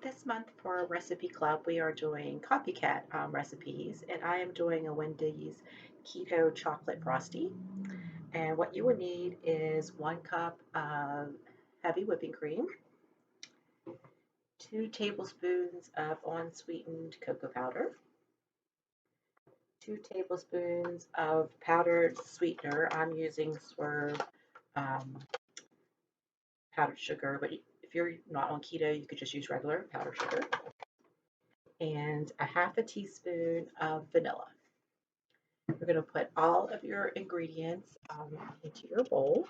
This month for Recipe Club, we are doing copycat recipes, and I am doing a Wendy's Keto Chocolate Frosty. And what you will need is 1 cup of heavy whipping cream, 2 tablespoons of unsweetened cocoa powder, 2 tablespoons of powdered sweetener. I'm using Swerve um, powdered sugar, but if you're not on keto, you could just use regular powdered sugar, and a half a teaspoon of vanilla. You're going to put all of your ingredients into your bowl.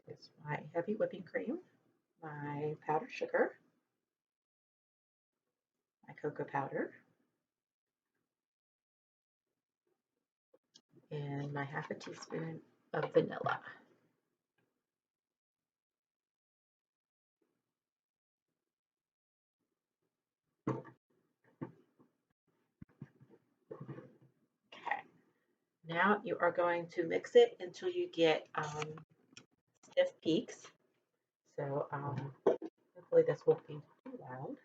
It's my heavy whipping cream, my powdered sugar, my cocoa powder, and my half a teaspoon of vanilla. Okay. Now you are going to mix it until you get stiff peaks. So hopefully this won't be too loud.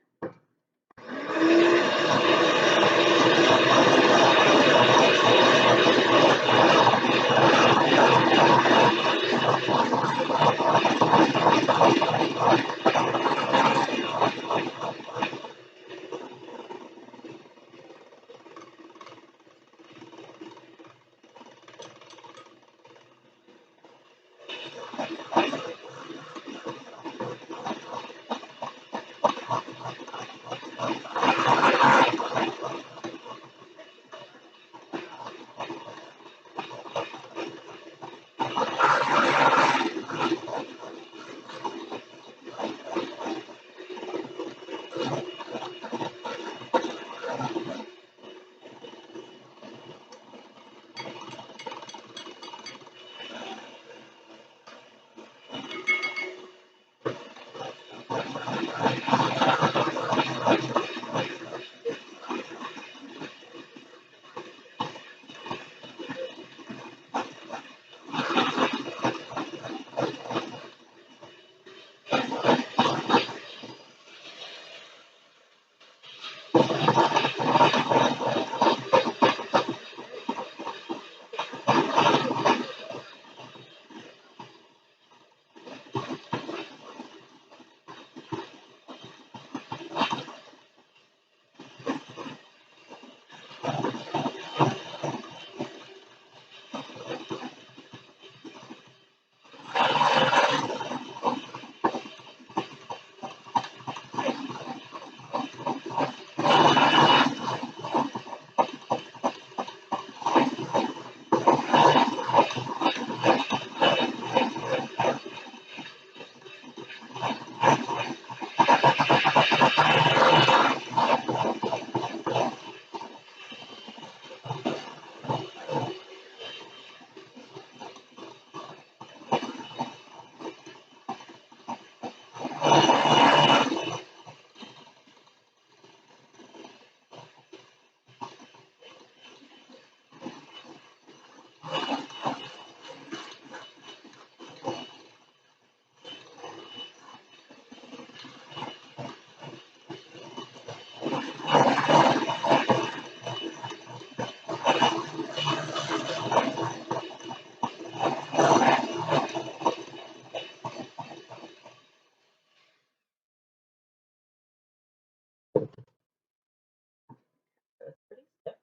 So it's pretty stiff.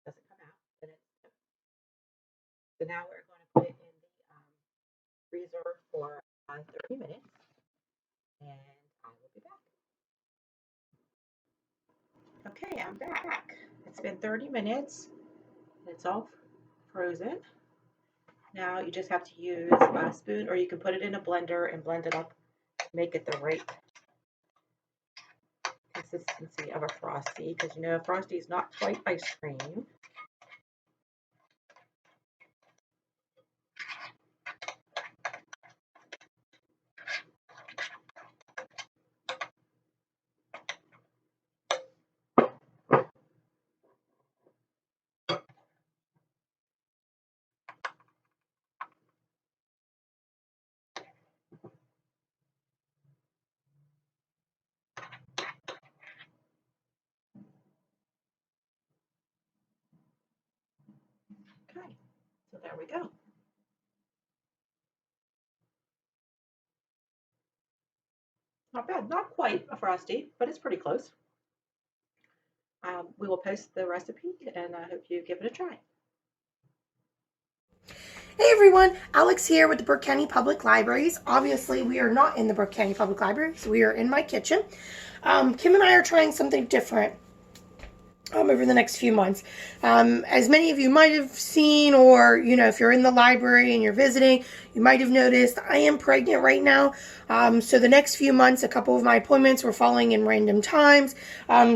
Doesn't come out, then it's stiff. So now we're going to put it in the freezer for 30 minutes, and I will be back. Okay, I'm back. It's been 30 minutes. It's all frozen. Now you just have to use a spoon, or you can put it in a blender and blend it up, make it the right consistency of a Frosty, because you know Frosty is not quite ice cream. Okay, so there we go. Not bad, not quite a Frosty, but it's pretty close. We will post the recipe, and I hope you give it a try. Hey everyone, Alex here with the Burke County Public Libraries. Obviously, we are not in the Burke County Public Library, so we are in my kitchen. Kim and I are trying something different over the next few months. As many of you might have seen, or if you're in the library and you're visiting, you might have noticed I am pregnant right now. So the next few months, a couple of my appointments were falling in random times.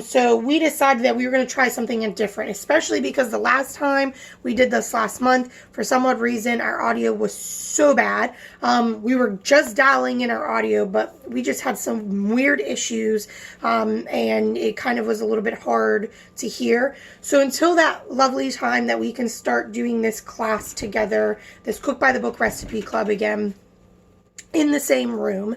So we decided that we were going to try something different, especially because the last time we did this last month, for some odd reason, our audio was so bad. We were just dialing in our audio, but we just had some weird issues, and it kind of was a little bit hard to hear. So until that lovely time that we can start doing this class together, this Cook by the Book Recipe Club again, in the same room,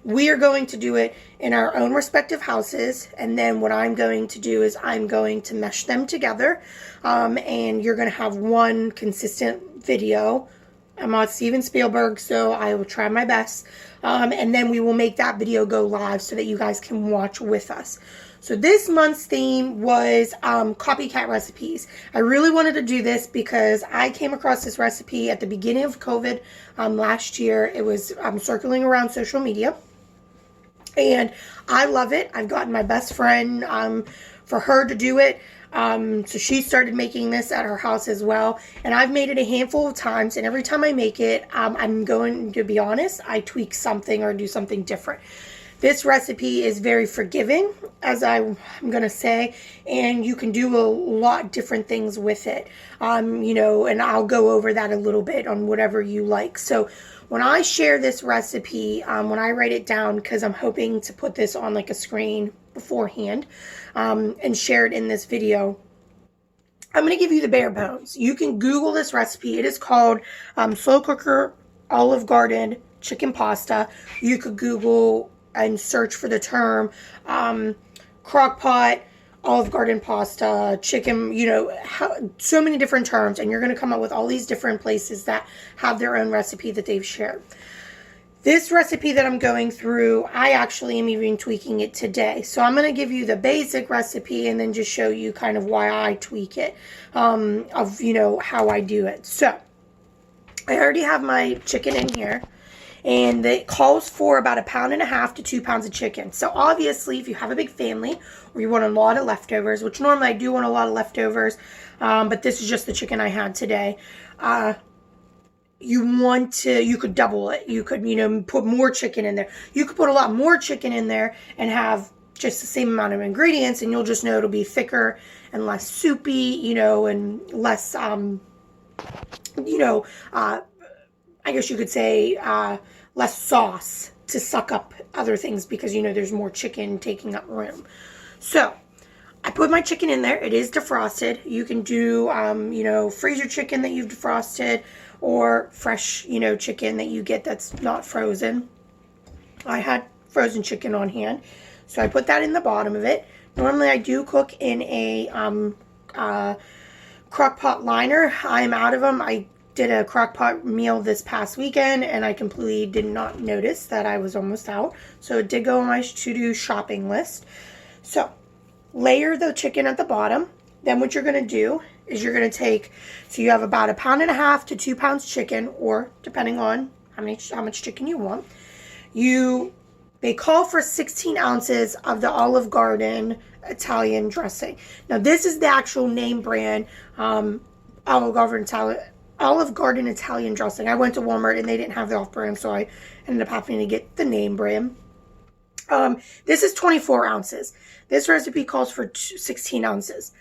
we are going to do it in our own respective houses, and then what I'm going to do is I'm going to mesh them together, and you're going to have one consistent video. I'm not Steven Spielberg, so I will try my best, and then we will make that video go live so that you guys can watch with us. So this month's theme was copycat recipes. I really wanted to do this because I came across this recipe at the beginning of COVID last year. It was circling around social media, and I love it. I've gotten my best friend for her to do it. So she started making this at her house as well, and I've made it a handful of times, and every time I make it, I'm going to be honest, I tweak something or do something different. This recipe is very forgiving, as I'm going to say, and you can do a lot different things with it, and I'll go over that a little bit on whatever you like. So when I share this recipe, when I write it down, because I'm hoping to put this on like a screen beforehand and share it in this video, I'm going to give you the bare bones. You can Google this recipe. It is called Slow Cooker Olive Garden Chicken Pasta. You could Google and search for the term crock pot, Olive Garden pasta, chicken, so many different terms, and you're going to come up with all these different places that have their own recipe that they've shared. This recipe that I'm going through, I actually am even tweaking it today. So I'm going to give you the basic recipe and then just show you kind of why I tweak it, how I do it. So I already have my chicken in here, and it calls for about 1.5 pounds to 2 pounds of chicken. So obviously, if you have a big family or you want a lot of leftovers, which normally I do want a lot of leftovers, but this is just the chicken I had today, you could double it. You could, put more chicken in there. You could put a lot more chicken in there and have just the same amount of ingredients, and you'll just know it'll be thicker and less soupy, and less, I guess you could say, less sauce to suck up other things because, there's more chicken taking up room. So I put my chicken in there. It is defrosted. You can do, freezer chicken that you've defrosted, or fresh, chicken that you get that's not frozen. I had frozen chicken on hand, so I put that in the bottom of it. Normally I do cook in a crock pot liner. I'm out of them. I did a crock pot meal this past weekend, and I completely did not notice that I was almost out. So it did go on my to-do shopping list. So layer the chicken at the bottom. Then what you're going to do is you're going to take, so you have about 1.5 pounds to 2 pounds chicken, or depending on how much chicken you want. They call for 16 ounces of the Olive Garden Italian dressing. Now this is the actual name brand, Olive Garden Italian dressing. I went to Walmart and they didn't have the off-brand, so I ended up having to get the name brand. This is 24 ounces. This recipe calls for 16 ounces.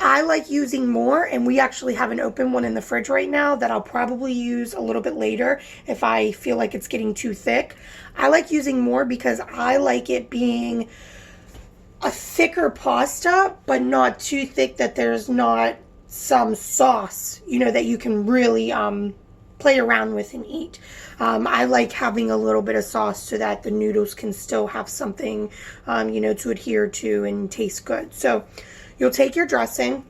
I like using more, and we actually have an open one in the fridge right now that I'll probably use a little bit later if I feel like it's getting too thick. I like using more because I like it being a thicker pasta, but not too thick that there's not some sauce, that you can really play around with and eat. I like having a little bit of sauce so that the noodles can still have something, to adhere to and taste good. So you'll take your dressing,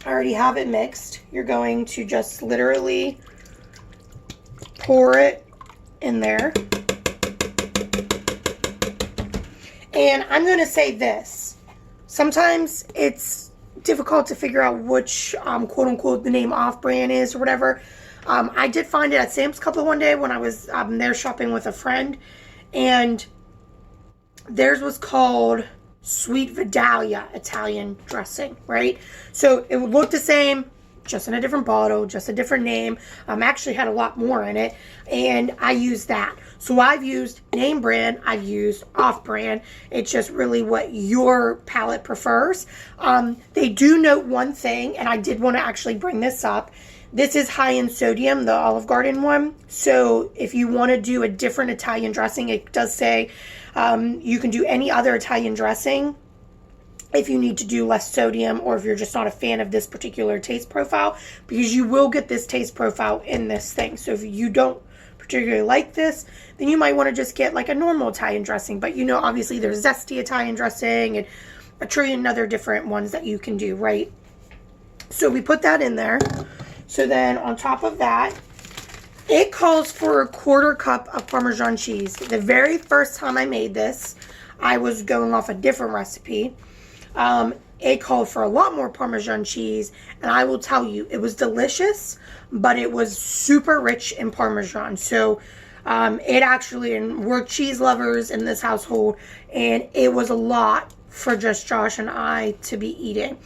I already have it mixed. You're going to just literally pour it in there. And I'm going to say this. Sometimes it's difficult to figure out which, quote unquote, the name off brand is or whatever. I did find it at Sam's Club one day when I was there shopping with a friend. And theirs was called Sweet Vidalia Italian dressing, right? So it would look the same, just in a different bottle, just a different name. Actually had a lot more in it, and I used that. So I've used name brand, I've used off brand. It's just really what your palate prefers. They do note one thing, and I did want to actually bring this up. This is high in sodium, the Olive Garden one. So if you want to do a different Italian dressing, it does say you can do any other Italian dressing if you need to do less sodium, or if you're just not a fan of this particular taste profile, because you will get this taste profile in this thing. So if you don't particularly like this, then you might want to just get like a normal Italian dressing. But you know, obviously there's zesty Italian dressing and a trillion other different ones that you can do, right? So we put that in there. So then on top of that, it calls for a 1/4 cup of Parmesan cheese. The very first time I made this, I was going off a different recipe. It called for a lot more Parmesan cheese, and I will tell you, it was delicious, but it was super rich in Parmesan. So it actually, and we're cheese lovers in this household, and it was a lot for just Josh and I to be eating.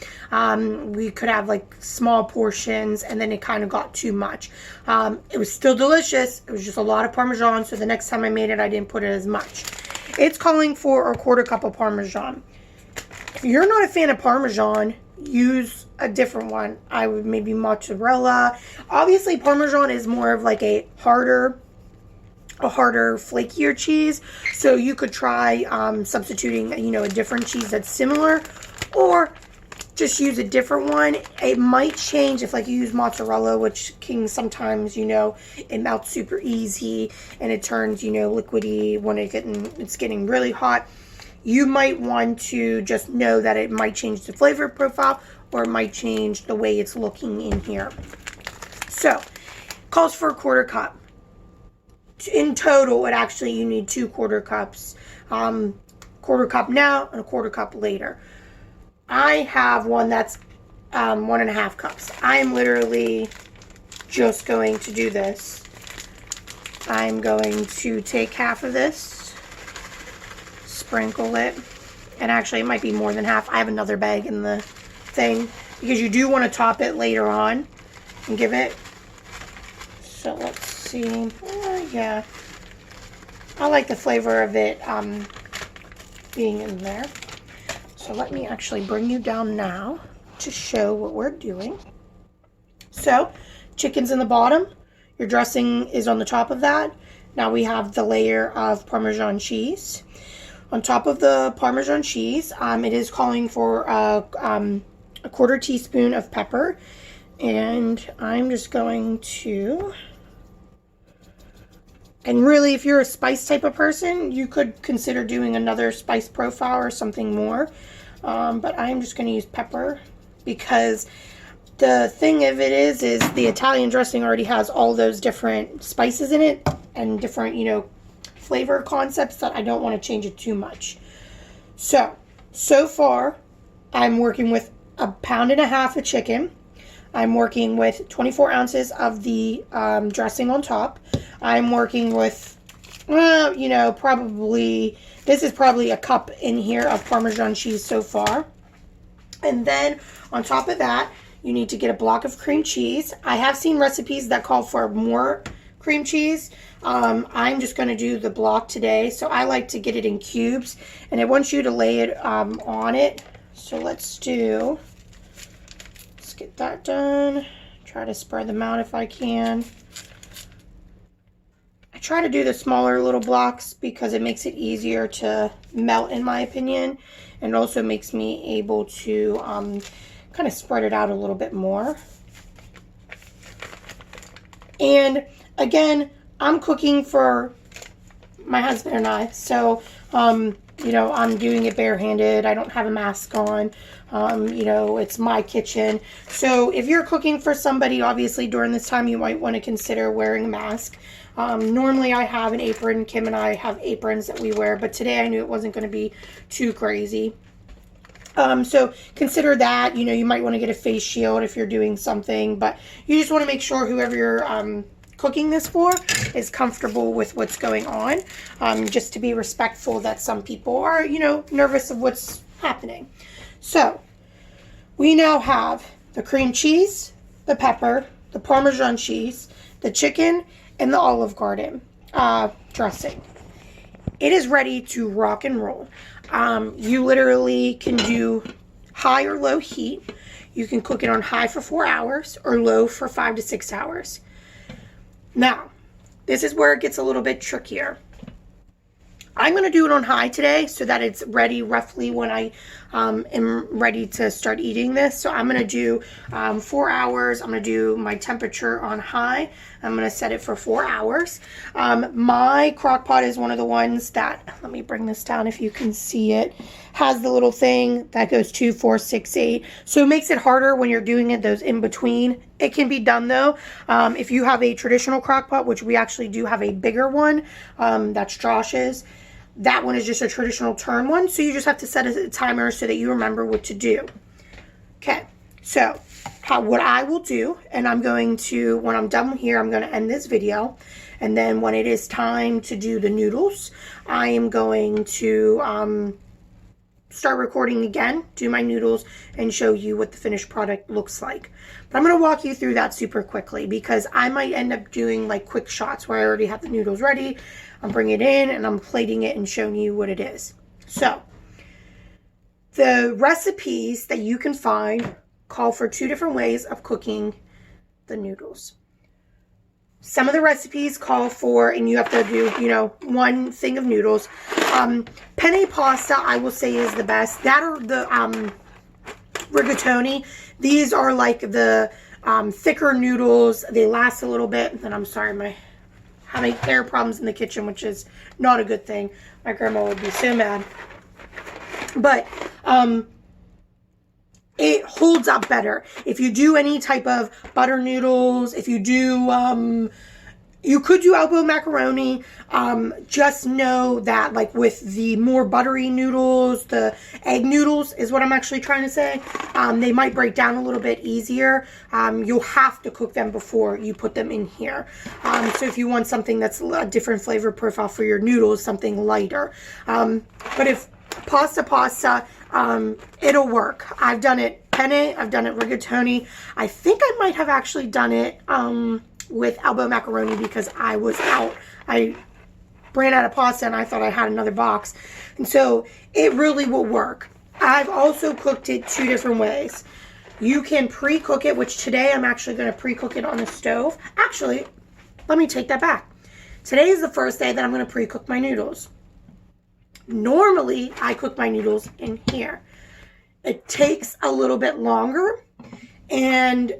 We could have like small portions, and then it kind of got too much. It was still delicious. It was just a lot of Parmesan, so the next time I made it, I didn't put it as much. It's calling for a 1/4 cup of Parmesan. If you're not a fan of Parmesan, use a different one. I would maybe mozzarella. Obviously, Parmesan is more of like a harder, flakier cheese. So you could try substituting, you know, a different cheese that's similar, or just use a different one. It might change if like you use mozzarella, which can sometimes, you know, it melts super easy and it turns, you know, liquidy when it's getting really hot. You might want to just know that it might change the flavor profile, or it might change the way it's looking in here. So, calls for a 1/4 cup. In total, it actually, you need 2 1/4 cups. 1/4 cup now and a 1/4 cup later. I have one that's 1.5 cups. I'm literally just going to do this. I'm going to take half of this, sprinkle it, and actually it might be more than half. I have another bag in the thing, because you do want to top it later on and give it. So let's see. Yeah, I like the flavor of it being in there. So let me actually bring you down now to show what we're doing. So chicken's in the bottom, your dressing is on the top of that. Now we have the layer of Parmesan cheese. On top of the Parmesan cheese, it is calling for a 1/4 teaspoon of pepper. And I'm just going to, and really, if you're a spice type of person, you could consider doing another spice profile or something more. But I'm just going to use pepper, because the thing of it is the Italian dressing already has all those different spices in it and different, you know, flavor concepts that I don't want to change it too much. So far, I'm working with 1.5 pounds of chicken. I'm working with 24 ounces of the dressing on top. I'm working with, you know, this is probably a cup in here of Parmesan cheese so far. And then on top of that, you need to get a block of cream cheese. I have seen recipes that call for more cream cheese. I'm just going to do the block today. So I like to get it in cubes, and it wants you to lay it on it. So let's get that done. Try to spread them out if I can. I try to do the smaller little blocks because it makes it easier to melt, in my opinion, and also makes me able to kind of spread it out a little bit more. And again, I'm cooking for my husband and I, so you know, I'm doing it barehanded. I don't have a mask on. You know, it's my kitchen. So if you're cooking for somebody, obviously during this time, you might want to consider wearing a mask. Normally I have an apron. Kim and I have aprons that we wear, but today I knew it wasn't going to be too crazy. So consider that. You know, you might want to get a face shield if you're doing something, but you just want to make sure whoever you're cooking this for is comfortable with what's going on, just to be respectful that some people are, you know, nervous of what's happening. So we now have the cream cheese, the pepper, the Parmesan cheese, the chicken, and the Olive Garden dressing. It is ready to rock and roll. You literally can do high or low heat. You can cook it on high for 4 hours or low for 5 to 6 hours. Now, this is where it gets a little bit trickier. I'm going to do it on high today so that it's ready roughly when I am ready to start eating this. So I'm going to do 4 hours. I'm going to do my temperature on high. I'm going to set it for 4 hours. My crock pot is one of the ones that, let me bring this down if you can see it, has the little thing that goes 2, 4, 6, 8. So it makes it harder when you're doing it, those in between. It can be done though. If you have a traditional crock pot, which we actually do have a bigger one, that's Josh's. That one is just a traditional turn one, so you just have to set a timer so that you remember what to do. Okay, so what I will do, and I'm going to, when I'm done here, I'm going to end this video, and then when it is time to do the noodles, I am going to start recording again, do my noodles, and show you what the finished product looks like. But I'm going to walk you through that super quickly because I might end up doing like quick shots where I already have the noodles ready. I'm bringing it in and I'm plating it and showing you what it is. So, the recipes that you can find call for 2 different ways of cooking the noodles. Some of the recipes call for, and you have to do, you know, 1 thing of noodles. Penne pasta, I will say, is the best. That or the rigatoni. These are like the thicker noodles. They last a little bit. And I'm sorry, having air problems in the kitchen, which is not a good thing. My grandma would be so mad. But it holds up better. If you do any type of butter noodles, if you do, you could do elbow macaroni. Just know that like with the more buttery noodles, the egg noodles is what I'm actually trying to say. They might break down a little bit easier. You'll have to cook them before you put them in here. So if you want something that's a different flavor profile for your noodles, something lighter. But if pasta, it'll work. I've done it penne, I've done it rigatoni. I think I might have actually done it, with elbow macaroni because I was out. I ran out of pasta and I thought I had another box. And so it really will work. I've also cooked it 2 different ways. You can pre-cook it, which today I'm actually going to pre-cook it on the stove. Actually, let me take that back. Today is the first day that I'm going to pre-cook my noodles. Normally, I cook my noodles in here. It takes a little bit longer, and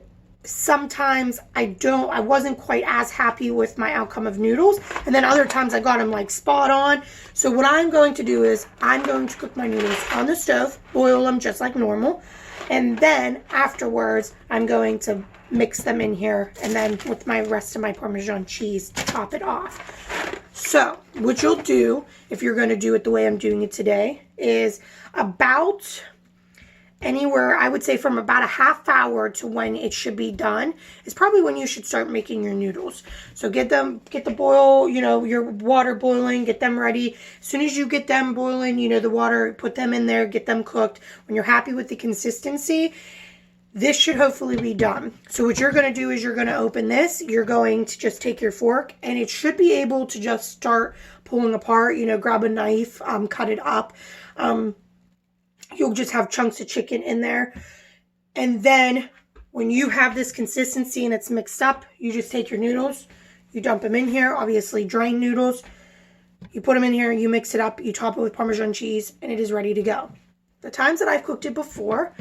sometimes I wasn't quite as happy with my outcome of noodles, and then other times I got them like spot on. So what I'm going to do is I'm going to cook my noodles on the stove, boil them just like normal, and then afterwards I'm going to mix them in here and then with my rest of my Parmesan cheese to top it off. So what you'll do if you're going to do it the way I'm doing it today is about anywhere, I would say from about a half hour to when it should be done is probably when you should start making your noodles. So get the boil, you know, your water boiling, get them ready. As soon as you get them boiling, you know, the water, put them in there, get them cooked. When you're happy with the consistency, this should hopefully be done. So what you're going to do is you're going to open this. You're going to just take your fork and it should be able to just start pulling apart, you know, grab a knife, cut it up. You'll just have chunks of chicken in there. And then when you have this consistency and it's mixed up, you just take your noodles, you dump them in here, obviously drained noodles. You put them in here, you mix it up, you top it with Parmesan cheese, and it is ready to go. The times that I've cooked it before,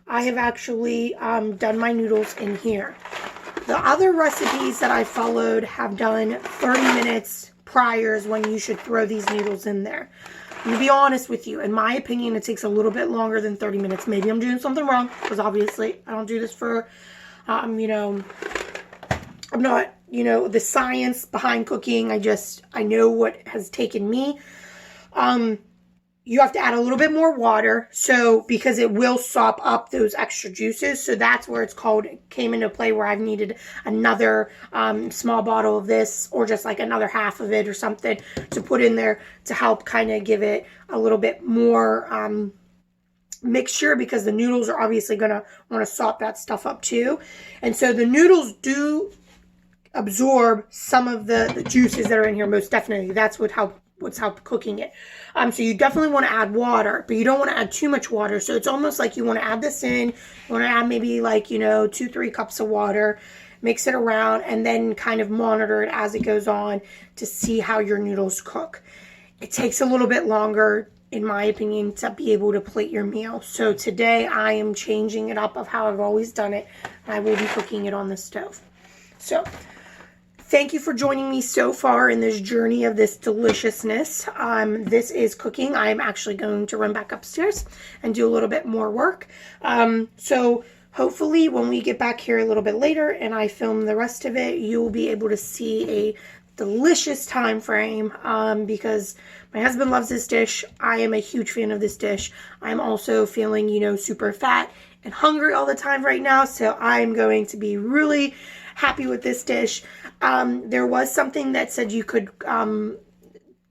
I have actually done my noodles in here. The other recipes that I followed have done 30 minutes prior is when you should throw these noodles in there. to be honest with you. In my opinion, it takes a little bit longer than 30 minutes. Maybe I'm doing something wrong, because obviously I don't do this for, you know, I'm not, you know, the science behind cooking. I know what has taken me. You have to add a little bit more water, so because it will sop up those extra juices. So that's where came into play, where I've needed another small bottle of this, or just like another half of it or something to put in there to help kind of give it a little bit more mixture, because the noodles are obviously going to want to sop that stuff up too. And so the noodles do absorb some of the juices that are in here, most definitely. That's what's helped cooking it. So you definitely want to add water, but you don't want to add too much water. So it's almost like you want to add this in, you want to add maybe like, you know, 2-3 cups of water, mix it around, and then kind of monitor it as it goes on to see how your noodles cook. It takes a little bit longer, in my opinion, to be able to plate your meal. So today I am changing it up of how I've always done it. I will be cooking it on the stove. So thank you for joining me so far in this journey of this deliciousness. This is cooking. I'm actually going to run back upstairs and do a little bit more work. So hopefully when we get back here a little bit later and I film the rest of it, you will be able to see a delicious time frame, because my husband loves this dish. I am a huge fan of this dish. I'm also feeling, you know, super fat and hungry all the time right now. So I'm going to be really happy with this dish. There was something that said you could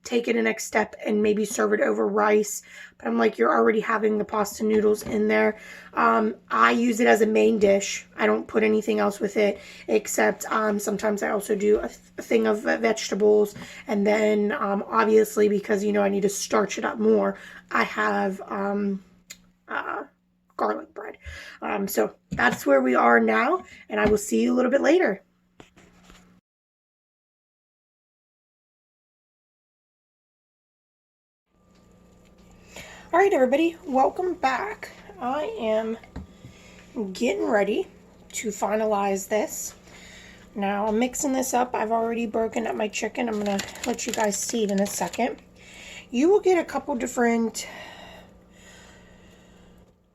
take it a next step and maybe serve it over rice, but I'm like, you're already having the pasta noodles in there. I use it as a main dish. I don't put anything else with it, except sometimes I also do a thing of vegetables, and then obviously, because, you know, I need to starch it up more, I have garlic bread. So that's where we are now, and I will see you a little bit later. All right, everybody, welcome back. I am getting ready to finalize this. Now I'm mixing this up. I've already broken up my chicken. I'm gonna let you guys see it in a second. You will get a couple different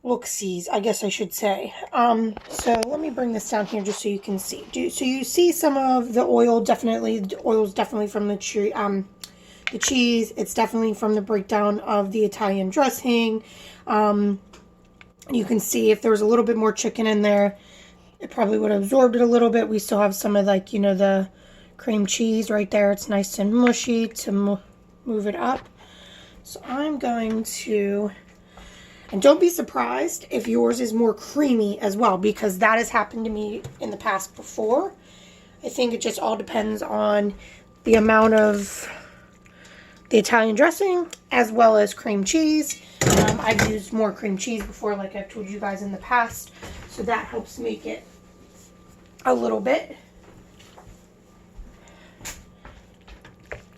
look-sees, I guess I should say. So let me bring this down here just so you can see. So you see some of the oil. Definitely, the oil is definitely from the cheese. It's definitely from the breakdown of the Italian dressing. You can see if there was a little bit more chicken in there, it probably would have absorbed it a little bit. We still have some of, like, you know, the cream cheese right there. It's nice and mushy to move it up. So I'm going to, and don't be surprised if yours is more creamy as well, because that has happened to me in the past before. I think it just all depends on the amount of the Italian dressing as well as cream cheese. I've used more cream cheese before, like I've told you guys in the past, so that helps make it a little bit.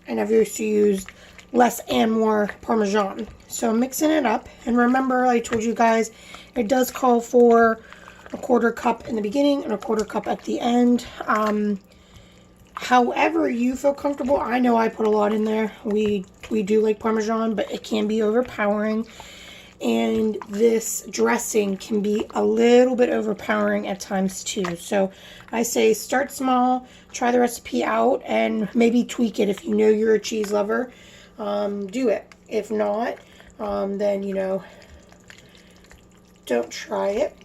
And I've used to use less and more Parmesan. So I'm mixing it up, and remember I told you guys it does call for a 1/4 cup in the beginning and a 1/4 cup at the end. However you feel comfortable. I know I put a lot in there. We do like Parmesan, but it can be overpowering, and this dressing can be a little bit overpowering at times too. So I say start small, try the recipe out, and maybe tweak it. If you know you're a cheese lover, do it. If not, then, you know, don't try it.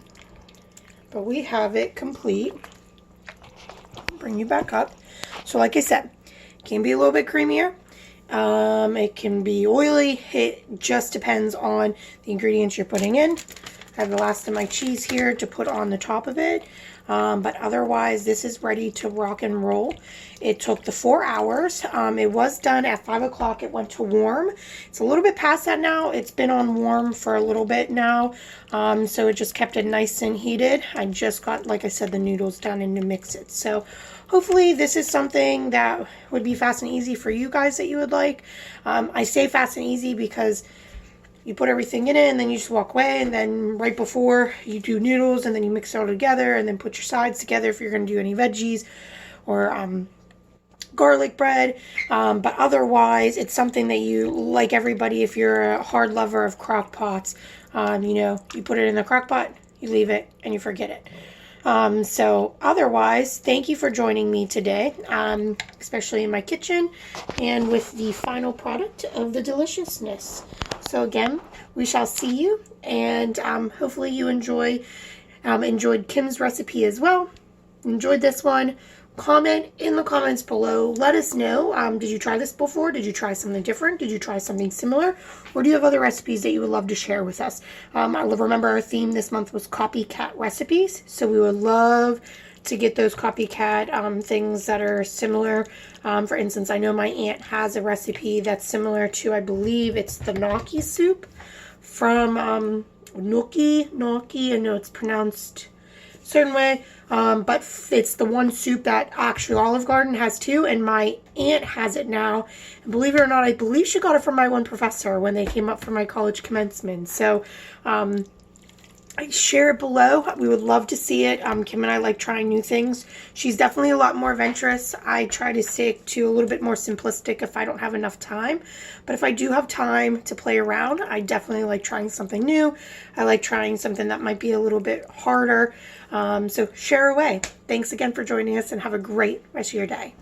But we have it complete. Bring you back up. So like I said, it can be a little bit creamier. It can be oily. It just depends on the ingredients you're putting in. I have the last of my cheese here to put on the top of it. But otherwise, this is ready to rock and roll. It took the 4 hours. It was done at 5 o'clock. It went to warm. It's a little bit past that now. It's been on warm for a little bit now. So it just kept it nice and heated. I just got, like I said, the noodles done and to mix it. So hopefully this is something that would be fast and easy for you guys that you would like. I say fast and easy because you put everything in it and then you just walk away, and then right before you do noodles, and then you mix it all together and then put your sides together if you're going to do any veggies or garlic bread, but otherwise it's something that you, like everybody, if you're a hard lover of crock pots, you know, you put it in the crock pot, you leave it, and you forget it. So otherwise, thank you for joining me today, especially in my kitchen and with the final product of the deliciousness. So again, we shall see you, and hopefully you enjoyed Kim's recipe as well. Enjoyed this one. Comment in the comments below. Let us know. Did you try this before? Did you try something different? Did you try something similar? Or do you have other recipes that you would love to share with us? I remember our theme this month was copycat recipes. So we would love to get those copycat things that are similar. For instance, I know my aunt has a recipe that's similar to, I believe it's the gnocchi soup from gnocchi. I know it's pronounced a certain way. But it's the one soup that actually Olive Garden has too, and my aunt has it now. And believe it or not, I believe she got it from my one professor when they came up for my college commencement. So, share it below. We would love to see it. Kim and I like trying new things. She's definitely a lot more adventurous. I try to stick to a little bit more simplistic if I don't have enough time. But if I do have time to play around, I definitely like trying something new. I like trying something that might be a little bit harder. So share away. Thanks again for joining us, and have a great rest of your day.